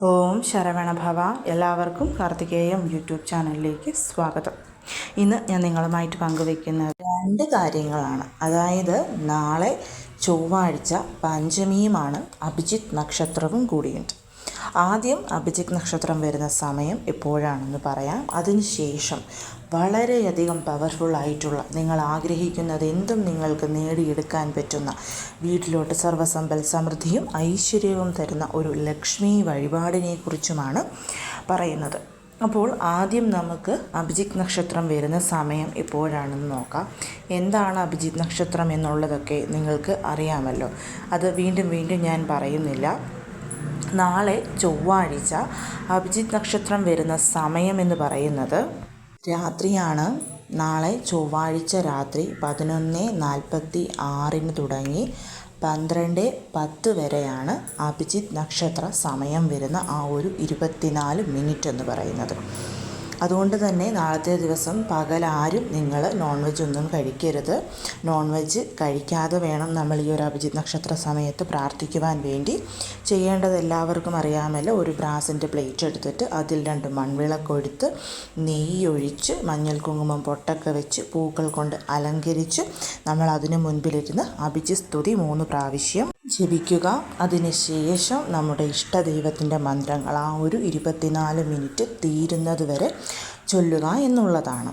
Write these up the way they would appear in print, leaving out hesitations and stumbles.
ഓം ശരവണഭവ. എല്ലാവർക്കും കാർത്തികേയം യൂട്യൂബ് ചാനലിലേക്ക് സ്വാഗതം. ഇന്ന് ഞാൻ നിങ്ങളുമായിട്ട് പങ്കുവയ്ക്കുന്ന രണ്ട് കാര്യങ്ങളാണ്. അതായത് നാളെ ചൊവ്വാഴ്ച പഞ്ചമിയുമാണ്, അഭിജിത്ത് നക്ഷത്രവും കൂടിയുണ്ട്. ആദ്യം അഭിജിത്ത് നക്ഷത്രം വരുന്ന സമയം എപ്പോഴാണെന്ന് പറയാം. അതിനുശേഷം വളരെയധികം പവർഫുള്ളായിട്ടുള്ള, നിങ്ങൾ ആഗ്രഹിക്കുന്നത് എന്തും നിങ്ങൾക്ക് നേടിയെടുക്കാൻ പറ്റുന്ന, വീട്ടിലോട്ട് സർവ്വസമ്പൽ സമൃദ്ധിയും ഐശ്വര്യവും തരുന്ന ഒരു ലക്ഷ്മി വഴിപാടിനെക്കുറിച്ചുമാണ് പറയുന്നത്. അപ്പോൾ ആദ്യം നമുക്ക് അഭിജിത്ത് നക്ഷത്രം വരുന്ന സമയം എപ്പോഴാണെന്ന് നോക്കാം. എന്താണ് അഭിജിത്ത് നക്ഷത്രം എന്നുള്ളതൊക്കെ നിങ്ങൾക്ക് അറിയാമല്ലോ. അത് വീണ്ടും ഞാൻ പറയുന്നില്ല. നാളെ ചൊവ്വാഴ്ച അഭിജിത്ത് നക്ഷത്രം വരുന്ന സമയം എന്ന് പറയുന്നത് രാത്രിയാണ്. നാളെ ചൊവ്വാഴ്ച രാത്രി 11:46 തുടങ്ങി 12:10 വരെയാണ് അഭിജിത്ത് നക്ഷത്ര സമയം വരുന്ന ആ ഒരു 24 മിനിറ്റ് എന്ന് പറയുന്നത്. അതുകൊണ്ട് തന്നെ നാളത്തെ ദിവസം പകലാരും നിങ്ങൾ നോൺ വെജ് ഒന്നും കഴിക്കരുത്. നോൺ വെജ് കഴിക്കാതെ വേണം നമ്മൾ ഈ ഒരു അഭിജിത്ത് നക്ഷത്ര സമയത്ത് പ്രാർത്ഥിക്കുവാൻ വേണ്ടി. ചെയ്യേണ്ടത് എല്ലാവർക്കും അറിയാമല്ലോ. ഒരു ബ്രാസിൻ്റെ പ്ലേറ്റ് എടുത്തിട്ട് അതിൽ 2 മൺവിളക്കൊടുത്ത് നെയ്യൊഴിച്ച് മഞ്ഞൾ കുങ്കുമം പൊട്ടൊക്കെ വെച്ച് പൂക്കൾ കൊണ്ട് അലങ്കരിച്ച് നമ്മൾ അതിന് മുൻപിലിരുന്ന് അഭിജിത്ത് സ്തുതി 3 പ്രാവശ്യം ജപിക്കുക. അതിനുശേഷം നമ്മുടെ ഇഷ്ടദൈവത്തിൻ്റെ മന്ത്രങ്ങൾ ആ ഒരു 24 മിനിറ്റ് തീരുന്നത് വരെ ചൊല്ലുക എന്നുള്ളതാണ്.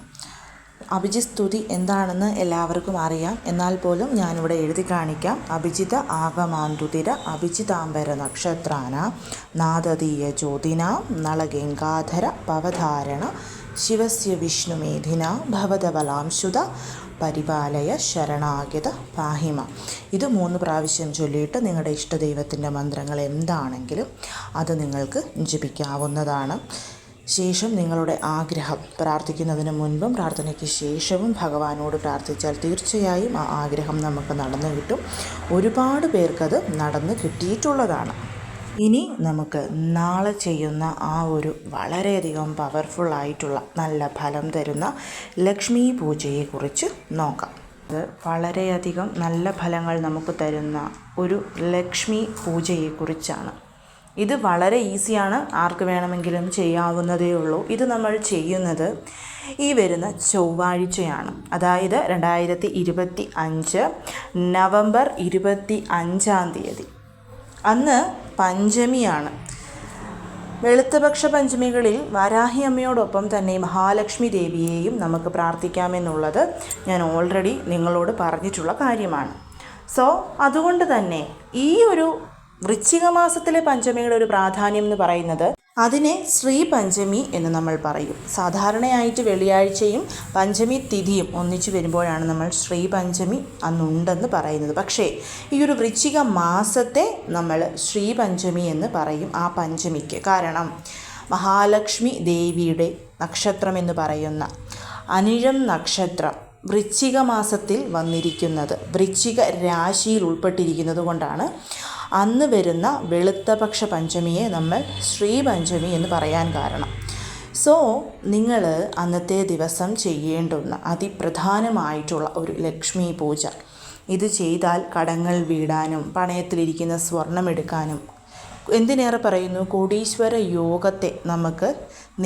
അഭിജിത്ത് സ്തുതി എന്താണെന്ന് എല്ലാവർക്കും അറിയാം. എന്നാൽ പോലും ഞാനിവിടെ എഴുതി കാണിക്കാം. അഭിജിത ആഗമാന്തുതിര അഭിജിതാംബര നക്ഷത്രാന നാദതീയ ജ്യോതിന നളഗംഗാധര പവധാരണ ശിവസ്യ വിഷ്ണുമേധിന ഭവതബലാംശുത പരിപാലയ ശരണാഗത പാഹിമ. ഇത് 3 പ്രാവശ്യം ചൊല്ലിയിട്ട് നിങ്ങളുടെ ഇഷ്ടദൈവത്തിൻ്റെ മന്ത്രങ്ങൾ എന്താണെങ്കിലും അത് നിങ്ങൾക്ക് ജപിക്കാവുന്നതാണ്. ശേഷം നിങ്ങളുടെ ആഗ്രഹം പ്രാർത്ഥിക്കുന്നതിന് മുൻപും പ്രാർത്ഥനയ്ക്ക് ശേഷവും ഭഗവാനോട് പ്രാർത്ഥിച്ചാൽ തീർച്ചയായും ആ ആഗ്രഹം നമുക്ക് നടന്നു കിട്ടും. ഒരുപാട് പേർക്കത് നടന്ന് കിട്ടിയിട്ടുള്ളതാണ്. ഇനി നമുക്ക് നാളെ ചെയ്യുന്ന ആ ഒരു വളരെയധികം പവർഫുള്ളായിട്ടുള്ള നല്ല ഫലം തരുന്ന ലക്ഷ്മി പൂജയെക്കുറിച്ച് നോക്കാം. അത് വളരെയധികം നല്ല ഫലങ്ങൾ നമുക്ക് തരുന്ന ഒരു ലക്ഷ്മി പൂജയെക്കുറിച്ചാണ്. ഇത് വളരെ ഈസിയാണ്, ആർക്ക് വേണമെങ്കിലും ചെയ്യാവുന്നതേ ഉള്ളൂ. ഇത് നമ്മൾ ചെയ്യുന്നത് ഈ വരുന്ന ചൊവ്വാഴ്ചയാണ്. അതായത് 2025 നവംബർ 25 അന്ന് പഞ്ചമിയാണ്. വെളുത്തപക്ഷ പഞ്ചമികളിൽ വാരാഹി അമ്മയോടൊപ്പം തന്നെ മഹാലക്ഷ്മി ദേവിയെയും നമുക്ക് പ്രാർത്ഥിക്കാമെന്നുള്ളത് ഞാൻ ഓൾറെഡി നിങ്ങളോട് പറഞ്ഞിട്ടുള്ള കാര്യമാണ്. അതുകൊണ്ട് തന്നെ ഈ ഒരു വൃശ്ചിക മാസത്തിലെ പഞ്ചമിയുടെ ഒരു പ്രാധാന്യം എന്ന് പറയുന്നത്, അതിനെ ശ്രീ പഞ്ചമി എന്ന് നമ്മൾ പറയും. സാധാരണയായിട്ട് വെള്ളിയാഴ്ചയും പഞ്ചമി തിഥിയും ഒന്നിച്ചു വരുമ്പോഴാണ് നമ്മൾ ശ്രീ പഞ്ചമി അന്നുണ്ടെന്ന് പറയുന്നത്. പക്ഷേ ഈ ഒരു വൃശ്ചിക മാസത്തെ നമ്മൾ ശ്രീ പഞ്ചമി എന്ന് പറയും ആ പഞ്ചമിക്ക്. കാരണം മഹാലക്ഷ്മി ദേവിയുടെ നക്ഷത്രം എന്ന് പറയുന്ന അനിഴം നക്ഷത്രം വൃശ്ചിക മാസത്തിൽ വന്നിരിക്കുന്നത്, വൃശ്ചിക രാശിയിൽ ഉൾപ്പെട്ടിരിക്കുന്നത് കൊണ്ടാണ് അന്ന് വരുന്ന വെളുത്തപക്ഷ പഞ്ചമിയെ നമ്മൾ ശ്രീ പഞ്ചമി എന്ന് പറയാൻ കാരണം. നിങ്ങൾ അന്നത്തെ ദിവസം ചെയ്യേണ്ടുന്ന അതിപ്രധാനമായിട്ടുള്ള ഒരു ലക്ഷ്മി പൂജ. ഇത് ചെയ്താൽ കടങ്ങൾ വീടാനും പണയത്തിലിരിക്കുന്ന സ്വർണം എടുക്കാനും, എന്തിനേറെ പറയുന്നു, കോടീശ്വര യോഗത്തെ നമുക്ക്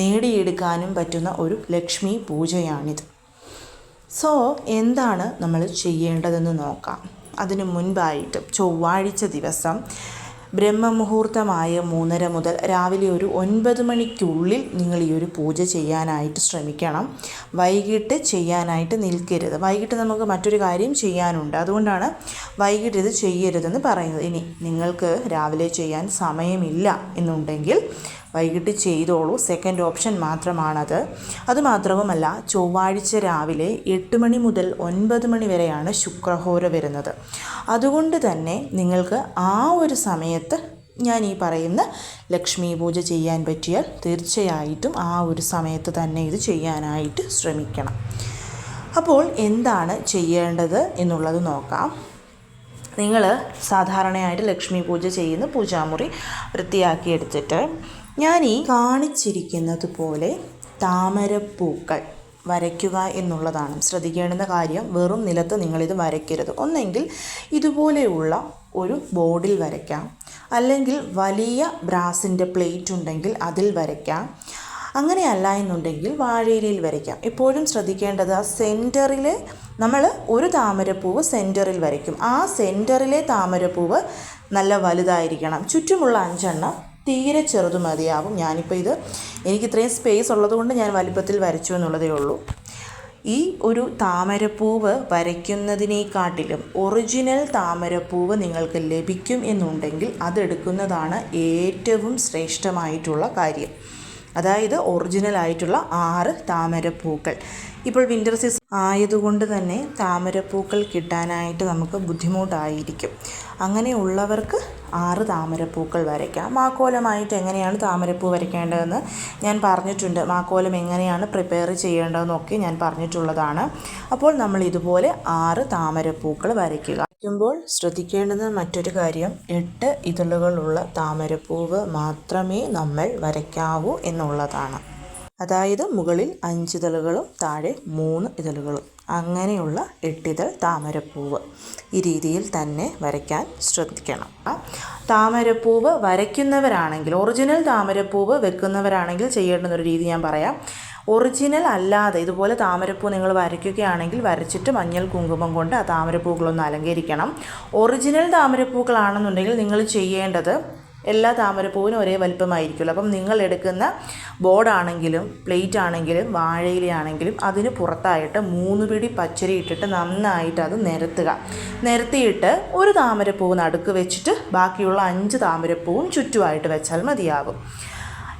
നേടിയെടുക്കാനും പറ്റുന്ന ഒരു ലക്ഷ്മി പൂജയാണിത്. എന്താണ് നമ്മൾ ചെയ്യേണ്ടതെന്ന് നോക്കാം. അതിനു മുൻപായിട്ട് ചൊവ്വാഴ്ച ദിവസം ബ്രഹ്മമുഹൂർത്തമായ 3:30 മുതൽ രാവിലെ ഒരു 9 മണിക്കുള്ളിൽ നിങ്ങൾ ഈ ഒരു പൂജ ചെയ്യാനായിട്ട് ശ്രമിക്കണം. വൈകിട്ട് ചെയ്യാനായിട്ട് നിൽക്കരുത്. വൈകിട്ട് നമുക്ക് മറ്റൊരു കാര്യം ചെയ്യാനുണ്ട്, അതുകൊണ്ടാണ് വൈകിട്ട് ഇത് ചെയ്യരുതെന്ന് പറയുന്നത്. ഇനി നിങ്ങൾക്ക് രാവിലെ ചെയ്യാൻ സമയമില്ല എന്നുണ്ടെങ്കിൽ വൈകിട്ട് ചെയ്തോളൂ. Second option മാത്രമാണത്. അതുമാത്രവുമല്ല, ചൊവ്വാഴ്ച രാവിലെ 8 മണി മുതൽ 9 മണി വരെയാണ് ശുക്രഹോര വരുന്നത്. അതുകൊണ്ട് തന്നെ നിങ്ങൾക്ക് ആ ഒരു സമയത്ത് ഞാൻ ഈ പറയുന്ന ലക്ഷ്മി പൂജ ചെയ്യാൻ പറ്റിയാൽ തീർച്ചയായിട്ടും ആ ഒരു സമയത്ത് തന്നെ ഇത് ചെയ്യാനായിട്ട് ശ്രമിക്കണം. അപ്പോൾ എന്താണ് ചെയ്യേണ്ടത് എന്നുള്ളത് നോക്കാം. നിങ്ങൾ സാധാരണയായിട്ട് ലക്ഷ്മി പൂജ ചെയ്യുന്ന പൂജാമുറി വൃത്തിയാക്കിയെടുത്തിട്ട് ഞാൻ ഈ കാണിച്ചിരിക്കുന്നത് പോലെ താമരപ്പൂക്കൾ വരയ്ക്കുക എന്നുള്ളതാണ്. ശ്രദ്ധിക്കേണ്ടുന്ന കാര്യം, വെറും നിലത്ത് നിങ്ങളിത് വരയ്ക്കരുത്. ഒന്നെങ്കിൽ ഇതുപോലെയുള്ള ഒരു ബോർഡിൽ വരയ്ക്കാം, അല്ലെങ്കിൽ വലിയ ബ്രാസിൻ്റെ പ്ലേറ്റ് ഉണ്ടെങ്കിൽ അതിൽ വരയ്ക്കാം. അങ്ങനെയല്ല എന്നുണ്ടെങ്കിൽ വാഴയിലയിൽ വരയ്ക്കാം. എപ്പോഴും ശ്രദ്ധിക്കേണ്ടത്, ആ സെൻറ്ററിൽ നമ്മൾ ഒരു താമരപ്പൂവ് സെൻറ്ററിൽ വരയ്ക്കും. ആ സെൻറ്ററിലെ താമരപ്പൂവ് നല്ല വലുതായിരിക്കണം. ചുറ്റുമുള്ള 5 തീരെ ചെറുത് മതിയാവും. ഞാനിപ്പോൾ എനിക്ക് ഇത്രയും സ്പേസ് ഉള്ളതുകൊണ്ട് ഞാൻ വലിപ്പത്തിൽ വരച്ചു എന്നുള്ളതേ ഉള്ളൂ. ഈ ഒരു താമരപ്പൂവ് വരയ്ക്കുന്നതിനേക്കാട്ടിലും ഒറിജിനൽ താമരപ്പൂവ് നിങ്ങൾക്ക് ലഭിക്കും എന്നുണ്ടെങ്കിൽ അതെടുക്കുന്നതാണ് ഏറ്റവും ശ്രേഷ്ഠമായിട്ടുള്ള കാര്യം. അതായത് ഒറിജിനലായിട്ടുള്ള 6 താമരപ്പൂക്കൾ. ഇപ്പോൾ വിൻ്റർ സീസൺ ആയതുകൊണ്ട് തന്നെ താമരപ്പൂക്കൾ കിട്ടാനായിട്ട് നമുക്ക് ബുദ്ധിമുട്ടായിരിക്കും. അങ്ങനെയുള്ളവർക്ക് 6 താമരപ്പൂക്കൾ വരയ്ക്കാം. മാക്കോലമായിട്ട് എങ്ങനെയാണ് താമരപ്പൂ വരയ്ക്കേണ്ടതെന്ന് ഞാൻ പറഞ്ഞിട്ടുണ്ട്. മാക്കോലം എങ്ങനെയാണ് പ്രിപ്പയർ ചെയ്യേണ്ടതെന്നൊക്കെ ഞാൻ പറഞ്ഞിട്ടുള്ളതാണ്. അപ്പോൾ നമ്മൾ ഇതുപോലെ 6 താമരപ്പൂക്കൾ വരയ്ക്കുക. വരയ്ക്കുമ്പോൾ ശ്രദ്ധിക്കേണ്ടുന്ന മറ്റൊരു കാര്യം, 8 ഇതളുകളുള്ള താമരപ്പൂവ് മാത്രമേ നമ്മൾ വരയ്ക്കാവൂ എന്നുള്ളതാണ്. അതായത് മുകളിൽ 5 ഇതളുകളും താഴെ 3 ഇതളുകളും, അങ്ങനെയുള്ള 8 ഇതൾ താമരപ്പൂവ് ഈ രീതിയിൽ തന്നെ വരയ്ക്കാൻ ശ്രദ്ധിക്കണം. താമരപ്പൂവ് വരയ്ക്കുന്നവരാണെങ്കിൽ, ഒറിജിനൽ താമരപ്പൂവ് വെക്കുന്നവരാണെങ്കിൽ ചെയ്യേണ്ടുന്നൊരു രീതി ഞാൻ പറയാം. ഒറിജിനൽ അല്ലാതെ ഇതുപോലെ താമരപ്പൂ നിങ്ങൾ വരയ്ക്കുകയാണെങ്കിൽ വരച്ചിട്ട് മഞ്ഞൾ കുങ്കുമം കൊണ്ട് ആ താമരപ്പൂക്കളൊന്ന് അലങ്കരിക്കണം. ഒറിജിനൽ താമരപ്പൂക്കളാണെന്നുണ്ടെങ്കിൽ നിങ്ങൾ ചെയ്യേണ്ടത്, എല്ലാ താമരപ്പൂവിനും ഒരേ വലിപ്പമായിരിക്കുമല്ലോ. അപ്പം നിങ്ങൾ എടുക്കുന്ന ബോർഡാണെങ്കിലും പ്ലേറ്റ് ആണെങ്കിലും വാഴയിലയാണെങ്കിലും അതിന് പുറത്തായിട്ട് 3 പിടി പച്ചരി ഇട്ടിട്ട് നന്നായിട്ട് അത് നിരത്തിയിട്ട് ഒരു താമരപ്പൂവ് നടുക്ക് വെച്ചിട്ട് ബാക്കിയുള്ള 5 താമരപ്പൂവും ചുറ്റുമായിട്ട് വെച്ചാൽ മതിയാകും.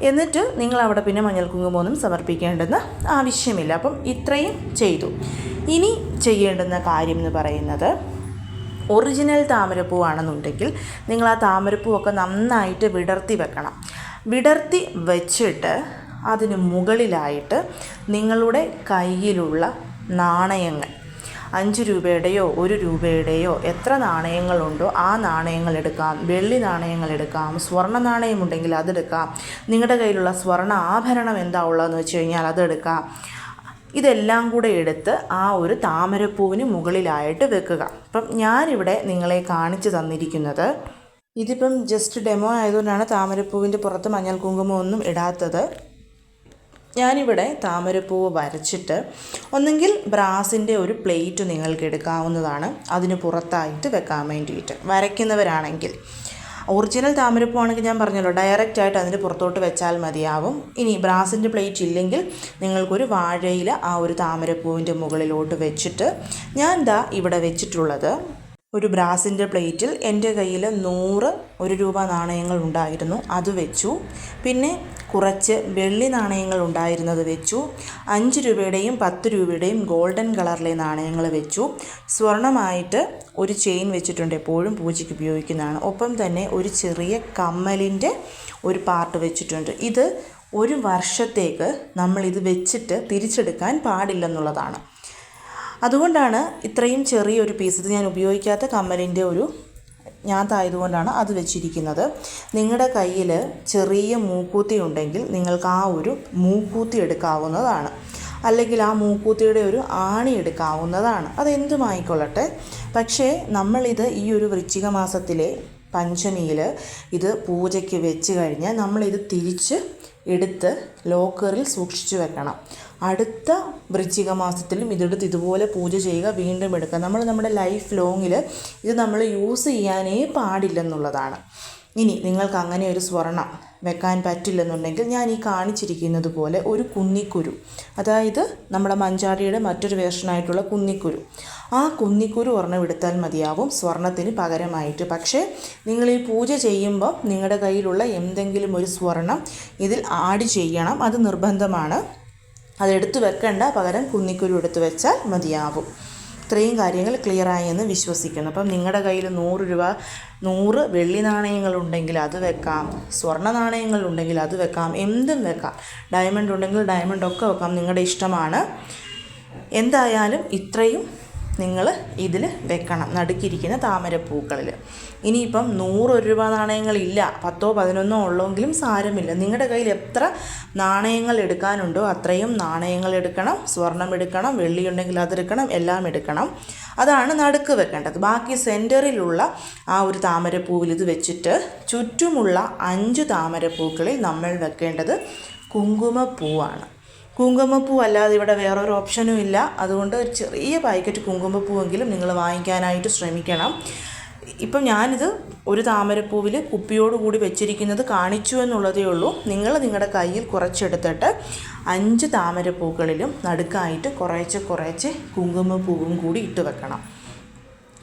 എന്നിട്ട് നിങ്ങൾ അവിടെ പിന്നെ മഞ്ഞൾ കുങ്കുമൊന്നും സമർപ്പിക്കേണ്ടെന്ന് ആവശ്യമില്ല. അപ്പം ഇത്രയും ചെയ്തു. ഇനി ചെയ്യേണ്ടുന്ന കാര്യം എന്ന് പറയുന്നത്, ഒറിജിനൽ താമരപ്പൂവാണെന്നുണ്ടെങ്കിൽ നിങ്ങൾ ആ താമരപ്പൂവൊക്കെ നന്നായിട്ട് വിടർത്തി വെക്കണം. വിടർത്തി വെച്ചിട്ട് അതിന് മുകളിലായിട്ട് നിങ്ങളുടെ കയ്യിലുള്ള നാണയങ്ങൾ, 5 രൂപയുടെയോ 1 രൂപയുടെയോ എത്ര നാണയങ്ങളുണ്ടോ ആ നാണയങ്ങൾ എടുക്കാം. വെള്ളി നാണയങ്ങൾ എടുക്കാം, സ്വർണ്ണ നാണയമുണ്ടെങ്കിൽ അതെടുക്കാം. നിങ്ങളുടെ കയ്യിലുള്ള സ്വർണ്ണ ആഭരണം എന്താ ഉള്ളതെന്ന് വെച്ച് കഴിഞ്ഞാൽ അതെടുക്കാം. ഇതെല്ലാം കൂടെ എടുത്ത് ആ ഒരു താമരപ്പൂവിന് മുകളിലായിട്ട് വെക്കുക. അപ്പം ഞാനിവിടെ നിങ്ങളെ കാണിച്ചു തന്നിരിക്കുന്നത്, ഇതിപ്പം ജസ്റ്റ് ഡെമോ ആയതുകൊണ്ടാണ് താമരപ്പൂവിൻ്റെ പുറത്ത് മഞ്ഞൾ കുങ്കുമൊന്നും ഇടാത്തത്. ഞാനിവിടെ താമരപ്പൂവ് വരച്ചിട്ട് ഒന്നെങ്കിൽ ബ്രാസിൻ്റെ ഒരു പ്ലേറ്റ് നിങ്ങൾക്ക് എടുക്കാവുന്നതാണ് അതിന് പുറത്തായിട്ട് വെക്കാൻ വേണ്ടിയിട്ട്, വരയ്ക്കുന്നവരാണെങ്കിൽ. ഒറിജിനൽ താമരപ്പൂ ആണെങ്കിൽ ഞാൻ പറഞ്ഞല്ലോ ഡയറക്റ്റായിട്ട് അതിൻ്റെ പുറത്തോട്ട് വെച്ചാൽ മതിയാവും. ഇനി ബ്രാസിൻ്റെ പ്ലേറ്റ് ഇല്ലെങ്കിൽ നിങ്ങൾക്കൊരു വാഴയില ആ ഒരു താമരപ്പൂവിൻ്റെ മുകളിലോട്ട് വെച്ചിട്ട്, ഞാൻ ഇവിടെ വെച്ചിട്ടുള്ളത് ഒരു ബ്രാസിൻ്റെ പ്ലേറ്റിൽ എൻ്റെ കയ്യിൽ 100 രൂപ നാണയങ്ങൾ ഉണ്ടായിരുന്നു, അത് വെച്ചു. പിന്നെ കുറച്ച് വെള്ളി നാണയങ്ങൾ ഉണ്ടായിരുന്നത് വെച്ചു. 5 രൂപയുടെയും 10 രൂപയുടെയും ഗോൾഡൻ കളറിലെ നാണയങ്ങൾ വെച്ചു. സ്വർണമായിട്ട് ഒരു ചെയിൻ വെച്ചിട്ടുണ്ട്, എപ്പോഴും പൂജയ്ക്ക് ഉപയോഗിക്കുന്നതാണ്. ഒപ്പം തന്നെ ഒരു ചെറിയ കമ്മലിൻ്റെ ഒരു പാർട്ട് വെച്ചിട്ടുണ്ട്. ഇത് 1 വർഷത്തേക്ക് നമ്മളിത് വെച്ചിട്ട് തിരിച്ചെടുക്കാൻ പാടില്ലെന്നുള്ളതാണ്. അതുകൊണ്ടാണ് ഇത്രയും ചെറിയൊരു പീസ്, ഇത് ഞാൻ ഉപയോഗിക്കാത്ത കമ്മലിൻ്റെ ഒരു ഞാത്തായതുകൊണ്ടാണ് അത് വെച്ചിരിക്കുന്നത്. നിങ്ങളുടെ കയ്യിൽ ചെറിയ മൂക്കൂത്തി ഉണ്ടെങ്കിൽ നിങ്ങൾക്ക് ആ ഒരു മൂക്കൂത്തി എടുക്കാവുന്നതാണ്, അല്ലെങ്കിൽ ആ മൂക്കൂത്തിയുടെ ഒരു ആണി എടുക്കാവുന്നതാണ്. അതെന്തുമായിക്കൊള്ളട്ടെ. പക്ഷേ നമ്മളിത് ഈ ഒരു വൃശ്ചിക മാസത്തിലെ പഞ്ചമിയിൽ ഇത് പൂജയ്ക്ക് വെച്ച് കഴിഞ്ഞാൽ നമ്മളിത് തിരിച്ച് എടുത്ത് ലോക്കറിൽ സൂക്ഷിച്ചു വെക്കണം. അടുത്ത വൃശ്ചിക മാസത്തിലും ഇതെടുത്ത് ഇതുപോലെ പൂജ ചെയ്യുക, വീണ്ടും എടുക്കുക. നമ്മുടെ ലൈഫ് ലോങ്ങിൽ ഇത് നമ്മൾ യൂസ് ചെയ്യാനേ പാടില്ലെന്നുള്ളതാണ്. ഇനി നിങ്ങൾക്ക് അങ്ങനെ ഒരു സ്വർണം വെക്കാൻ പറ്റില്ലെന്നുണ്ടെങ്കിൽ ഞാൻ ഈ കാണിച്ചിരിക്കുന്നത് പോലെ ഒരു കുന്നിക്കുരു, അതായത് നമ്മുടെ മഞ്ചാടിയുടെ മറ്റൊരു വേർഷനായിട്ടുള്ള കുന്നിക്കുരു, ആ കുന്നിക്കുരു ഒരെണ്ണം എടുത്താൽ മതിയാവും സ്വർണത്തിന് പകരമായിട്ട്. പക്ഷേ നിങ്ങൾ ഈ പൂജ ചെയ്യുമ്പോൾ നിങ്ങളുടെ കയ്യിലുള്ള എന്തെങ്കിലും ഒരു സ്വർണം ഇതിൽ ആഡ് ചെയ്യണം, അത് നിർബന്ധമാണ്. അതെടുത്ത് വെക്കണ്ട, പകരം കുന്നിക്കുരു എടുത്ത് വെച്ചാൽ മതിയാവും. ഇത്രയും കാര്യങ്ങൾ ക്ലിയറായി എന്ന് വിശ്വസിക്കുന്നു. അപ്പം നിങ്ങളുടെ കയ്യിൽ 100 വെള്ളി നാണയങ്ങളുണ്ടെങ്കിൽ അത് വെക്കാം, സ്വർണ്ണ നാണയങ്ങളുണ്ടെങ്കിൽ അത് വെക്കാം, എന്തും വെക്കാം. ഡയമണ്ട് ഉണ്ടെങ്കിൽ ഡയമണ്ട് ഒക്കെ വെക്കാം, നിങ്ങളുടെ ഇഷ്ടമാണ്. എന്തായാലും ഇത്രയും നിങ്ങൾ ഇതിൽ വെക്കണം, നടുക്കിരിക്കുന്ന താമരപ്പൂക്കളിൽ. ഇനിയിപ്പം 100 രൂപ നാണയങ്ങളില്ല, 10 11 ഉള്ളെങ്കിലും സാരമില്ല. നിങ്ങളുടെ കയ്യിൽ എത്ര നാണയങ്ങൾ എടുക്കാനുണ്ടോ അത്രയും നാണയങ്ങൾ എടുക്കണം, സ്വർണം എടുക്കണം, വെള്ളിയുണ്ടെങ്കിൽ അതെടുക്കണം, എല്ലാം എടുക്കണം. അതാണ് നടുക്ക് വെക്കേണ്ടത്. ബാക്കി സെൻറ്ററിലുള്ള ആ ഒരു താമരപ്പൂവിൽ ഇത് വെച്ചിട്ട് ചുറ്റുമുള്ള 5 താമരപ്പൂക്കളിൽ നമ്മൾ വെക്കേണ്ടത് കുങ്കുമപ്പൂവാണ്. കുങ്കുമപ്പൂ അല്ലാതെ ഇവിടെ വേറൊരു ഓപ്ഷനും ഇല്ല. അതുകൊണ്ട് ഒരു ചെറിയ പാക്കറ്റ് കുങ്കുമപ്പൂവെങ്കിലും നിങ്ങൾ വാങ്ങിക്കാനായിട്ട് ശ്രമിക്കണം. ഇപ്പം ഞാനിത് ഒരു താമരപ്പൂവിൽ കുപ്പിയോടുകൂടി വെച്ചിരിക്കുന്നത് കാണിച്ചു എന്നുള്ളതേ ഉള്ളൂ. നിങ്ങൾ നിങ്ങളുടെ കയ്യിൽ കുറച്ചെടുത്തിട്ട് 5 താമരപ്പൂക്കളിലും നടുക്കായിട്ട് കുറേശ്ശെ കുങ്കുമപ്പൂവും കൂടി ഇട്ട് വെക്കണം.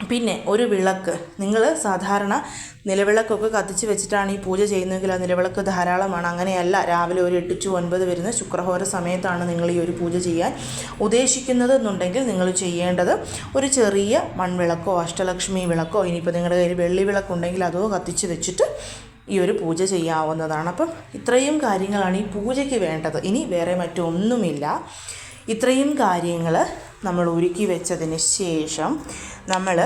പിന്നെ ഒരു വിളക്ക്, നിങ്ങൾ സാധാരണ നിലവിളക്കൊക്കെ കത്തിച്ച് വെച്ചിട്ടാണ് ഈ പൂജ ചെയ്യുന്നതെങ്കിൽ ആ നിലവിളക്ക് ധാരാളമാണ്. അങ്ങനെയല്ല, രാവിലെ ഒരു 8 to 9 വരുന്ന ശുക്രഹോര സമയത്താണ് നിങ്ങൾ ഈ ഒരു പൂജ ചെയ്യാൻ ഉദ്ദേശിക്കുന്നത് എന്നുണ്ടെങ്കിൽ നിങ്ങൾ ചെയ്യേണ്ടത് ഒരു ചെറിയ മൺവിളക്കോ അഷ്ടലക്ഷ്മി വിളക്കോ, ഇനിയിപ്പോൾ നിങ്ങളുടെ കയ്യിൽ വെള്ളി വിളക്കുണ്ടെങ്കിൽ അതോ കത്തിച്ച് വെച്ചിട്ട് ഈ ഒരു പൂജ ചെയ്യാവുന്നതാണ്. അപ്പം ഇത്രയും കാര്യങ്ങളാണ് ഈ പൂജയ്ക്ക് വേണ്ടത്. ഇനി വേറെ മറ്റൊന്നുമില്ല. ഇത്രയും കാര്യങ്ങൾ നമ്മൾ ഒരുക്കി വെച്ചതിന് ശേഷം നമ്മൾ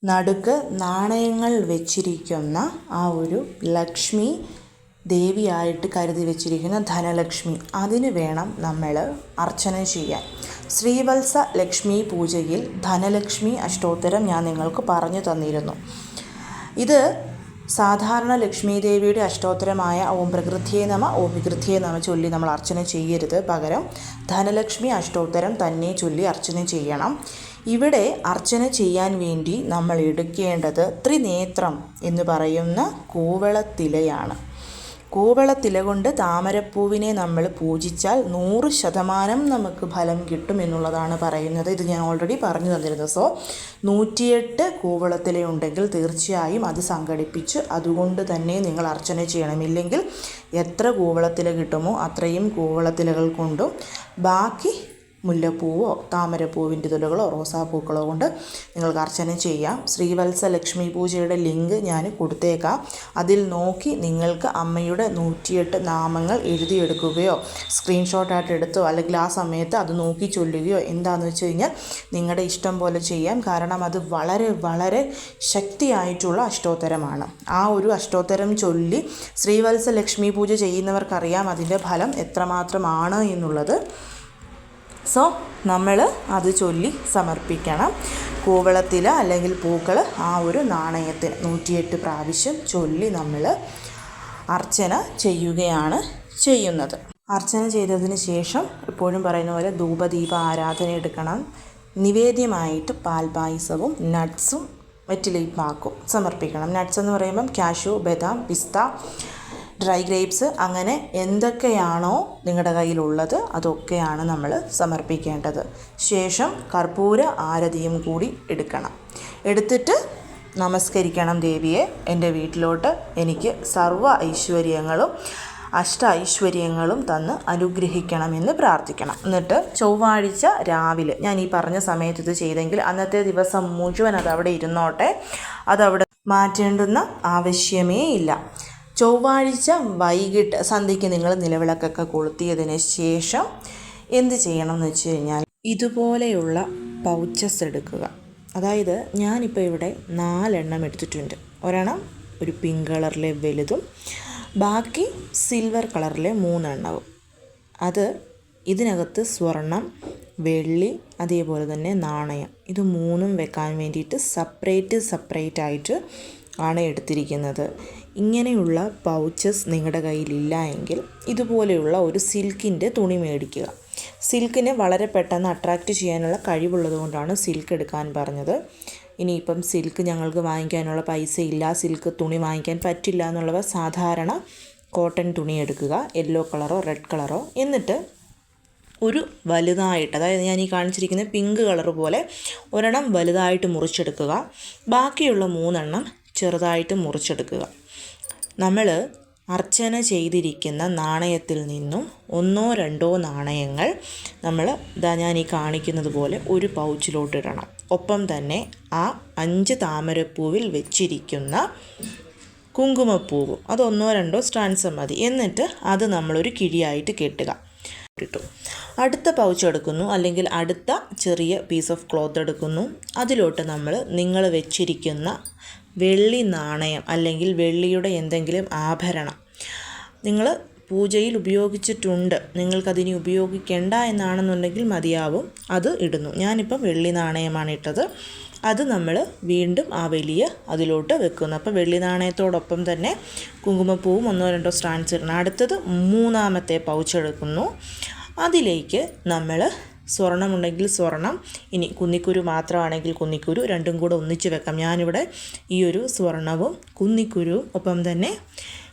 നടുക്ക് നാണയങ്ങൾ വെച്ചിരിക്കുന്ന ആ ഒരു ലക്ഷ്മി ദേവിയായിട്ട് കരുതി വെച്ചിരിക്കുന്ന ധനലക്ഷ്മി, അതിന് വേണം നമ്മൾ അർച്ചന ചെയ്യാൻ. ശ്രീവത്സ ലക്ഷ്മി പൂജയിൽ ധനലക്ഷ്മി അഷ്ടോത്തരം ഞാൻ നിങ്ങൾക്ക് പറഞ്ഞു തന്നിരുന്നു. ഇത് സാധാരണ ലക്ഷ്മി ദേവിയുടെ അഷ്ടോത്തരമായ ഓം പ്രകൃതിയെ നമ ഓം വികൃതിയെ നമ ചൊല്ലി നമ്മൾ അർച്ചന ചെയ്യരുത്. പകരം ധനലക്ഷ്മി അഷ്ടോത്തരം തന്നെ ചൊല്ലി അർച്ചന ചെയ്യണം. ഇവിടെ അർച്ചന ചെയ്യാൻ വേണ്ടി നമ്മൾ എടുക്കേണ്ടത് ത്രിനേത്രം എന്ന് പറയുന്ന കൂവളത്തിലയാണ്. കൂവളത്തില കൊണ്ട് താമരപ്പൂവിനെ നമ്മൾ പൂജിച്ചാൽ 100% നമുക്ക് ഫലം കിട്ടും എന്നുള്ളതാണ് പറയുന്നത്. ഇത് ഞാൻ ഓൾറെഡി പറഞ്ഞു തന്നിരുന്നു. 108 കൂവളത്തിലയുണ്ടെങ്കിൽ തീർച്ചയായും അത് സംഘടിപ്പിച്ച് അതുകൊണ്ട് തന്നെ നിങ്ങൾ അർച്ചന ചെയ്യണം. ഇല്ലെങ്കിൽ എത്ര കൂവളത്തില കിട്ടുമോ അത്രയും കൂവളത്തിലകൾ കൊണ്ടും ബാക്കി മുല്ലപ്പൂവോ താമരപ്പൂവിൻ്റെ ഇതളുകളോ റോസാപ്പൂക്കളോ കൊണ്ട് നിങ്ങൾക്ക് അർച്ചന ചെയ്യാം. ശ്രീവത്സ ലക്ഷ്മി പൂജയുടെ ലിങ്ക് ഞാൻ കൊടുത്തേക്കാം. അതിൽ നോക്കി നിങ്ങൾക്ക് അമ്മയുടെ 108 നാമങ്ങൾ എഴുതിയെടുക്കുകയോ സ്ക്രീൻഷോട്ടായിട്ട് എടുത്തോ അല്ലെങ്കിൽ ആ സമയത്ത് അത് നോക്കി ചൊല്ലുകയോ എന്താണെന്ന് വെച്ച് കഴിഞ്ഞാൽ നിങ്ങളുടെ ഇഷ്ടം പോലെ ചെയ്യാം. കാരണം അത് വളരെ വളരെ ശക്തിയായിട്ടുള്ള അഷ്ടോത്തരമാണ്. ആ ഒരു അഷ്ടോത്തരം ചൊല്ലി ശ്രീവത്സ ലക്ഷ്മി പൂജ ചെയ്യുന്നവർക്കറിയാം അതിൻ്റെ ഫലം എത്രമാത്രമാണ് എന്നുള്ളത്. നമ്മൾ അത് ചൊല്ലി സമർപ്പിക്കണം. കൂവളത്തില അല്ലെങ്കിൽ പൂക്കൾ ആ ഒരു നാണയത്തിന് 108 പ്രാവശ്യം ചൊല്ലി നമ്മൾ അർച്ചന ചെയ്യുകയാണ് ചെയ്യുന്നത്. അർച്ചന ചെയ്തതിന് ശേഷം എപ്പോഴും പറയുന്ന പോലെ ധൂപദീപ ആരാധന എടുക്കണം. നിവേദ്യമായിട്ട് പാൽപായസവും നട്ട്സും വെറ്റിലപ്പാക്കും സമർപ്പിക്കണം. നട്ട്സ് എന്ന് പറയുമ്പം കാഷ്യൂ, ബദാം, പിസ്ത, ഡ്രൈ ഗ്രേപ്സ്, അങ്ങനെ എന്തൊക്കെയാണോ നിങ്ങളുടെ കയ്യിലുള്ളത് അതൊക്കെയാണ് നമ്മൾ സമർപ്പിക്കേണ്ടത്. ശേഷം കർപ്പൂര ആരതിയും കൂടി എടുക്കണം. എടുത്തിട്ട് നമസ്കരിക്കണം ദേവിയെ. എൻ്റെ വീട്ടിലോട്ട് എനിക്ക് സർവ്വ ഐശ്വര്യങ്ങളും ഐശ്വര്യങ്ങളും തന്ന് അനുഗ്രഹിക്കണമെന്ന് പ്രാർത്ഥിക്കണം. എന്നിട്ട് ചൊവ്വാഴ്ച രാവിലെ ഞാൻ ഈ പറഞ്ഞ സമയത്ത് ഇത് ചെയ്തെങ്കിൽ അന്നത്തെ ദിവസം മുഴുവൻ അതവിടെ ഇരുന്നോട്ടെ, അതവിടെ മാറ്റേണ്ടുന്ന ആവശ്യമേ ഇല്ല. ചൊവ്വാഴ്ച വൈകിട്ട് സന്ധ്യയ്ക്ക് നിങ്ങൾ നിലവിളക്കൊക്കെ കൊളുത്തിയതിന് ശേഷം എന്ത് ചെയ്യണം എന്ന് വെച്ച് കഴിഞ്ഞാൽ ഇതുപോലെയുള്ള പൗച്ചസ് എടുക്കുക. അതായത് ഞാനിപ്പോൾ ഇവിടെ 4 എണ്ണം എടുത്തിട്ടുണ്ട്. ഒരെണ്ണം ഒരു പിങ്ക് കളറിലെ വലുതും ബാക്കി സിൽവർ കളറിലെ 3 എണ്ണവും. അത് ഇതിനകത്ത് സ്വർണം, വെള്ളി, അതേപോലെ തന്നെ നാണയം, ഇത് 3ഉം വെക്കാൻ വേണ്ടിയിട്ട് സെപ്പറേറ്റ് ആയിട്ട് ആണ് എടുത്തിരിക്കുന്നത്. ഇങ്ങനെയുള്ള പൗച്ചസ് നിങ്ങളുടെ കയ്യിലില്ല എങ്കിൽ ഇതുപോലെയുള്ള ഒരു സിൽക്കിൻ്റെ തുണി മേടിക്കുക. സിൽക്കിനെ വളരെ പെട്ടെന്ന് അട്രാക്റ്റ് ചെയ്യാനുള്ള കഴിവുള്ളത് കൊണ്ടാണ് സിൽക്ക് എടുക്കാൻ പറഞ്ഞത്. ഇനിയിപ്പം സിൽക്ക് ഞങ്ങൾക്ക് വാങ്ങിക്കാനുള്ള പൈസ ഇല്ല, സിൽക്ക് തുണി വാങ്ങിക്കാൻ പറ്റില്ല എന്നുള്ളവർ സാധാരണ കോട്ടൺ തുണി എടുക്കുക, യെല്ലോ കളറോ റെഡ് കളറോ. എന്നിട്ട് ഒരു വലുതായിട്ട്, അതായത് ഞാൻ ഈ കാണിച്ചിരിക്കുന്ന പിങ്ക് കളർ പോലെ ഒരെണ്ണം വലുതായിട്ട് മുറിച്ചെടുക്കുക. ബാക്കിയുള്ള 3 എണ്ണം ചെറുതായിട്ട് മുറിച്ചെടുക്കുക. നമ്മൾ അർച്ചന ചെയ്തിരിക്കുന്ന നാണയത്തിൽ നിന്നും 1-2 നാണയങ്ങൾ നമ്മൾ ഞാൻ ഈ കാണിക്കുന്നത് പോലെ ഒരു പൗച്ചിലോട്ട് ഇടണം. ഒപ്പം തന്നെ ആ 5 താമരപ്പൂവിൽ വെച്ചിരിക്കുന്ന കുങ്കുമപ്പൂവും അത് 1-2 സ്ട്രാൻഡ്സ് മതി. എന്നിട്ട് അത് നമ്മളൊരു കിഴിയായിട്ട് കെട്ടുക. അടുത്ത പൗച്ച് എടുക്കുന്നു, അല്ലെങ്കിൽ അടുത്ത ചെറിയ പീസ് ഓഫ് ക്ലോത്ത് എടുക്കുന്നു. അതിലോട്ട് നിങ്ങൾ വെച്ചിരിക്കുന്ന വെള്ളി നാണയം അല്ലെങ്കിൽ വെള്ളിയുടെ എന്തെങ്കിലും ആഭരണം നിങ്ങൾ പൂജയിൽ ഉപയോഗിച്ചിട്ടുണ്ട്, നിങ്ങൾക്കതിനി ഉപയോഗിക്കേണ്ട എന്നാണെന്നുണ്ടെങ്കിൽ മതിയാവും, അത് ഇടുന്നു. ഞാനിപ്പം വെള്ളി നാണയമാണ് ഇട്ടത്. അത് നമ്മൾ വീണ്ടും ആ വലിയ അതിലോട്ട് വെക്കുന്നു. അപ്പോൾ വെള്ളി നാണയത്തോടൊപ്പം തന്നെ കുങ്കുമപ്പൂവും 1-2 സ്ട്രാൻഡ്സ് ഇടണം. അടുത്തത് 3ാമത്തെ പൗച്ച് എടുക്കുന്നു. അതിലേക്ക് നമ്മൾ സ്വർണ്ണമുണ്ടെങ്കിൽ സ്വർണം, ഇനി കുന്നിക്കുരു മാത്രമാണെങ്കിൽ കുന്നിക്കുരു, രണ്ടും കൂടെ ഒന്നിച്ച് വെക്കാം. ഞാനിവിടെ ഈ ഒരു സ്വർണവും കുന്നിക്കുരുവും ഒപ്പം തന്നെ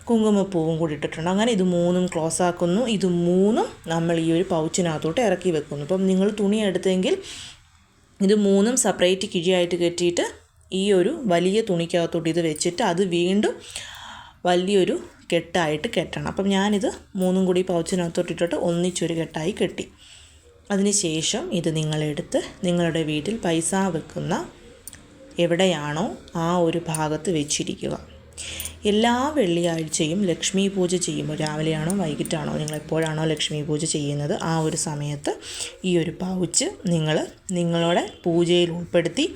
കുങ്കുമപ്പൂവും കൂടി ഇട്ടിട്ടുണ്ട്. അങ്ങനെ ഇത് 3ഉം ക്ലോസ് ആക്കുന്നു. ഇത് 3ഉം നമ്മൾ ഈ ഒരു പൗച്ചിനകത്തോട്ട് ഇറക്കി വെക്കുന്നു. അപ്പം നിങ്ങൾ തുണി എടുത്തെങ്കിൽ ഇത് 3ഉം സെപ്പറേറ്റ് കിഴിയായിട്ട് കെട്ടിയിട്ട് ഈ ഒരു വലിയ തുണിക്കകത്തോട്ട് ഇത് വെച്ചിട്ട് അത് വീണ്ടും വലിയൊരു കെട്ടായിട്ട് കെട്ടണം. അപ്പം ഞാനിത് 3ഉം കൂടി പൗച്ചിനകത്തോട്ട് ഇട്ടിട്ട് ഒന്നിച്ചൊരു കെട്ടായി കെട്ടി. അതിനുശേഷം ഇത് നിങ്ങളെടുത്ത് നിങ്ങളുടെ വീട്ടിൽ പൈസ വെക്കുന്ന എവിടെയാണോ ആ ഒരു ഭാഗത്ത് വെച്ചിരിക്കുക. എല്ലാ വെള്ളിയാഴ്ചയും ലക്ഷ്മി പൂജ ചെയ്യുമ്പോൾ, രാവിലെയാണോ വൈകിട്ടാണോ നിങ്ങൾ എപ്പോഴാണോ ലക്ഷ്മി പൂജ ചെയ്യുന്നത് ആ ഒരു സമയത്ത് ഈ ഒരു പൗച്ച് നിങ്ങളുടെ പൂജയിൽ ഉൾപ്പെടുത്തി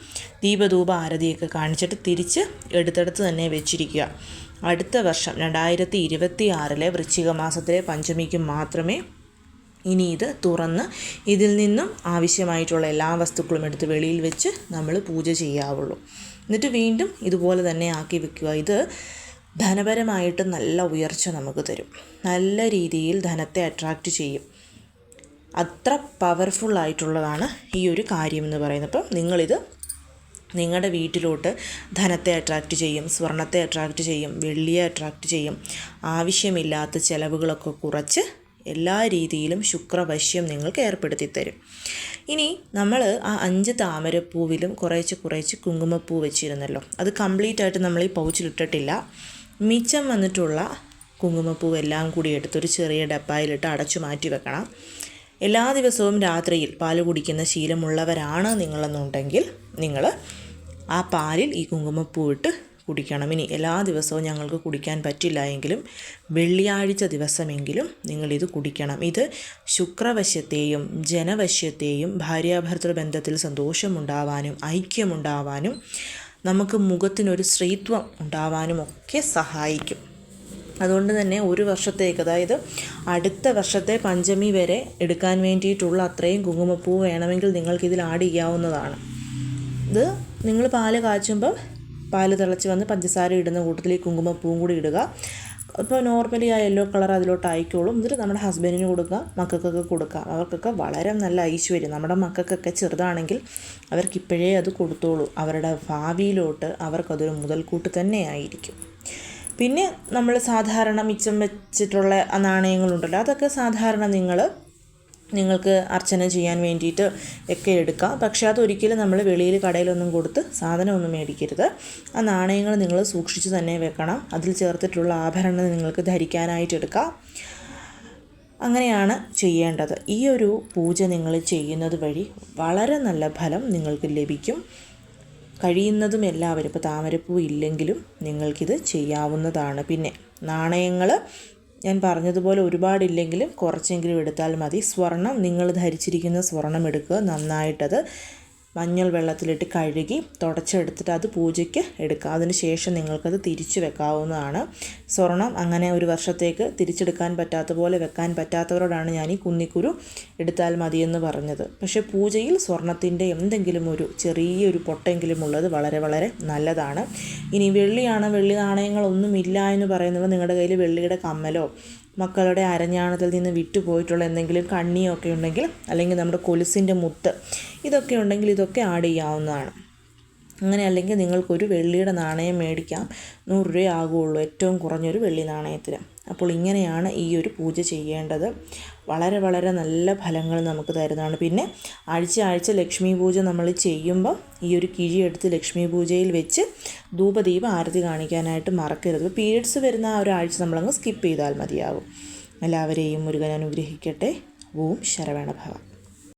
ദീപധൂപ ആരതിയൊക്കെ കാണിച്ചിട്ട് തിരിച്ച് എടുത്തെടുത്ത് തന്നെ വെച്ചിരിക്കുക. അടുത്ത വർഷം 2026 വൃശ്ചിക മാസത്തിലെ പഞ്ചമിക്ക് മാത്രമേ ഇനി ഇത് തുറന്ന് ഇതിൽ നിന്നും ആവശ്യമായിട്ടുള്ള എല്ലാ വസ്തുക്കളും എടുത്ത് വെളിയിൽ വെച്ച് നമ്മൾ പൂജ ചെയ്യാവുള്ളൂ. എന്നിട്ട് വീണ്ടും ഇതുപോലെ തന്നെ ആക്കി വെക്കുക. ഇത് ധനപരമായിട്ട് നല്ല ഉയർച്ച നമുക്ക് തരും, നല്ല രീതിയിൽ ധനത്തെ അട്രാക്റ്റ് ചെയ്യും. അത്ര പവർഫുള്ളായിട്ടുള്ളതാണ് ഈ ഒരു കാര്യം എന്ന് പറയുന്നത്. അപ്പം നിങ്ങളിത് നിങ്ങളുടെ വീട്ടിലോട്ട് ധനത്തെ അട്രാക്റ്റ് ചെയ്യും, സ്വർണത്തെ അട്രാക്റ്റ് ചെയ്യും, വെള്ളിയെ അട്രാക്റ്റ് ചെയ്യും. ആവശ്യമില്ലാത്ത ചിലവുകളൊക്കെ കുറച്ച് എല്ലാ രീതിയിലും ശുക്രവശ്യം നിങ്ങൾക്ക് ഏർപ്പെടുത്തി തരും. ഇനി നമ്മൾ ആ 5 താമരപ്പൂവിലും കുറേശ്ശെ കുങ്കുമപ്പൂ വെച്ചിരുന്നല്ലോ, അത് കംപ്ലീറ്റ് ആയിട്ട് നമ്മൾ ഈ പൗച്ചിലിട്ടിട്ടില്ല. മിച്ചം വന്നിട്ടുള്ള കുങ്കുമപ്പൂ എല്ലാം കൂടി എടുത്തൊരു ചെറിയ ഡപ്പായിലിട്ട് അടച്ചു മാറ്റി വെക്കണം. എല്ലാ ദിവസവും രാത്രിയിൽ പാൽ കുടിക്കുന്ന ശീലമുള്ളവരാണ് നിങ്ങളെന്നുണ്ടെങ്കിൽ നിങ്ങൾ ആ പാലിൽ ഈ കുങ്കുമപ്പൂ ഇട്ട് കുടിക്കണം. ഇനി എല്ലാ ദിവസവും ഞങ്ങൾക്ക് കുടിക്കാൻ പറ്റില്ല എങ്കിലും വെള്ളിയാഴ്ച ദിവസമെങ്കിലും നിങ്ങളിത് കുടിക്കണം. ഇത് ശുക്രവശ്യത്തെയും ജനവശ്യത്തെയും ഭാര്യാഭർത്തൃ ബന്ധത്തിൽ സന്തോഷമുണ്ടാവാനും ഐക്യമുണ്ടാവാനും നമുക്ക് മുഖത്തിനൊരു സ്ത്രീത്വം ഉണ്ടാവാനും ഒക്കെ സഹായിക്കും. അതുകൊണ്ട് തന്നെ ഒരു വർഷത്തേക്ക്, അതായത് അടുത്ത വർഷത്തെ പഞ്ചമി വരെ എടുക്കാൻ വേണ്ടിയിട്ടുള്ള അത്രയും കുങ്കുമപ്പൂ വേണമെങ്കിൽ നിങ്ങൾക്കിതിൽ ആഡ് ചെയ്യാവുന്നതാണ്. ഇത് നിങ്ങൾ പാല് കാച്ചുമ്പം പാല് തിളച്ച് വന്ന് പഞ്ചസാര ഇടുന്ന കൂട്ടത്തിൽ ഈ കുങ്കുമപ്പൂവും കൂടി ഇടുക. ഇപ്പോൾ നോർമലി ആ യെല്ലോ കളർ അതിലോട്ട് ആയിക്കോളും. എന്നിട്ട് നമ്മുടെ ഹസ്ബൻഡിന് കൊടുക്കുക, മക്കൾക്കൊക്കെ കൊടുക്കുക. അവർക്കൊക്കെ വളരെ നല്ല ഐശ്വര്യം. നമ്മുടെ മക്കൾക്കൊക്കെ ചെറുതാണെങ്കിൽ അവർക്കിപ്പോഴേ അത് കൊടുത്തോളൂ. അവരുടെ ഭാവിയിലോട്ട് അവർക്കതൊരു മുതൽക്കൂട്ട് തന്നെ ആയിരിക്കും. പിന്നെ നമ്മൾ സാധാരണ മിച്ചം വെച്ചിട്ടുള്ള നാണയങ്ങളുണ്ടല്ലോ, അതൊക്കെ സാധാരണ നിങ്ങൾക്ക് അർച്ചന ചെയ്യാൻ വേണ്ടിയിട്ട് ഒക്കെ എടുക്കാം. പക്ഷേ അതൊരിക്കലും നമ്മൾ വെളിയിൽ കടയിലൊന്നും കൊടുത്ത് സാധനമൊന്നും മേടിക്കരുത്. ആ നാണയങ്ങൾ നിങ്ങൾ സൂക്ഷിച്ച് തന്നെ വെക്കണം. അതിൽ ചേർത്തിട്ടുള്ള ആഭരണം നിങ്ങൾക്ക് ധരിക്കാനായിട്ട് എടുക്കാം. അങ്ങനെയാണ് ചെയ്യേണ്ടത്. ഈ ഒരു പൂജ നിങ്ങൾ ചെയ്യുന്നത് വഴി വളരെ നല്ല ഫലം നിങ്ങൾക്ക് ലഭിക്കും. കഴിയുന്നതും എല്ലാവരും, ഇപ്പോൾ താമരപ്പൂ ഇല്ലെങ്കിലും നിങ്ങൾക്കിത് ചെയ്യാവുന്നതാണ്. പിന്നെ നാണയങ്ങൾ ഞാൻ പറഞ്ഞതുപോലെ ഒരുപാടില്ലെങ്കിലും കുറച്ചെങ്കിലും എടുത്താൽ മതി. സ്വർണം, നിങ്ങൾ ധരിച്ചിരിക്കുന്ന സ്വർണം എടുക്കുക, നന്നായിട്ടത് മഞ്ഞൾ വെള്ളത്തിലിട്ട് കഴുകി തുടച്ചെടുത്തിട്ട് അത് പൂജയ്ക്ക് എടുക്കുക. അതിന് ശേഷം നിങ്ങൾക്കത് തിരിച്ച് വെക്കാവുന്നതാണ്. സ്വർണം അങ്ങനെ ഒരു വർഷത്തേക്ക് തിരിച്ചെടുക്കാൻ പറ്റാത്ത പോലെ വെക്കാൻ പറ്റാത്തവരോടാണ് ഞാൻ ഈ കുന്നിക്കുരു എടുത്താൽ മതിയെന്ന് പറഞ്ഞത്. പക്ഷേ പൂജയിൽ സ്വർണത്തിൻ്റെ എന്തെങ്കിലും ഒരു ചെറിയൊരു പൊട്ടെങ്കിലും ഉള്ളത് വളരെ വളരെ നല്ലതാണ്. ഇനി വെള്ളിയാണ്, വെള്ളി നാണയങ്ങളൊന്നുമില്ല എന്ന് പറയുന്നവർ നിങ്ങളുടെ കയ്യിൽ വെള്ളിയുടെ കമ്മലോ മക്കളുടെ അരഞ്ഞാണത്തിൽ നിന്ന് വിട്ടുപോയിട്ടുള്ള എന്തെങ്കിലും കണ്ണിയോ ഒക്കെ ഉണ്ടെങ്കിൽ, അല്ലെങ്കിൽ നമ്മുടെ കൊലുസിൻ്റെ മുത്ത് ഇതൊക്കെ ഉണ്ടെങ്കിൽ ഇതൊക്കെ ആഡ് ചെയ്യാവുന്നതാണ്. അങ്ങനെ അല്ലെങ്കിൽ നിങ്ങൾക്കൊരു വെള്ളിയുടെ നാണയം മേടിക്കാം. 100 രൂപ ആകുകയുള്ളൂ ഏറ്റവും കുറഞ്ഞൊരു വെള്ളി നാണയത്തിന്. അപ്പോൾ ഇങ്ങനെയാണ് ഈ ഒരു പൂജ ചെയ്യേണ്ടത്. വളരെ വളരെ നല്ല ഫലങ്ങൾ നമുക്ക് തരുന്നതാണ്. പിന്നെ ആഴ്ച ലക്ഷ്മി പൂജ നമ്മൾ ചെയ്യുമ്പോൾ ഈ ഒരു കിഴിയെടുത്ത് ലക്ഷ്മി പൂജയിൽ വെച്ച് ധൂപദീപ ആരതി കാണിക്കാനായിട്ട് മറക്കരുത്. പീരിയഡ്സ് വരുന്ന ആ ഒരാഴ്ച നമ്മളങ്ങ് സ്കിപ്പ് ചെയ്താൽ മതിയാകും. എല്ലാവരെയും മുരുകൻ അനുഗ്രഹിക്കട്ടെ. ഓം ശരവണഭവ.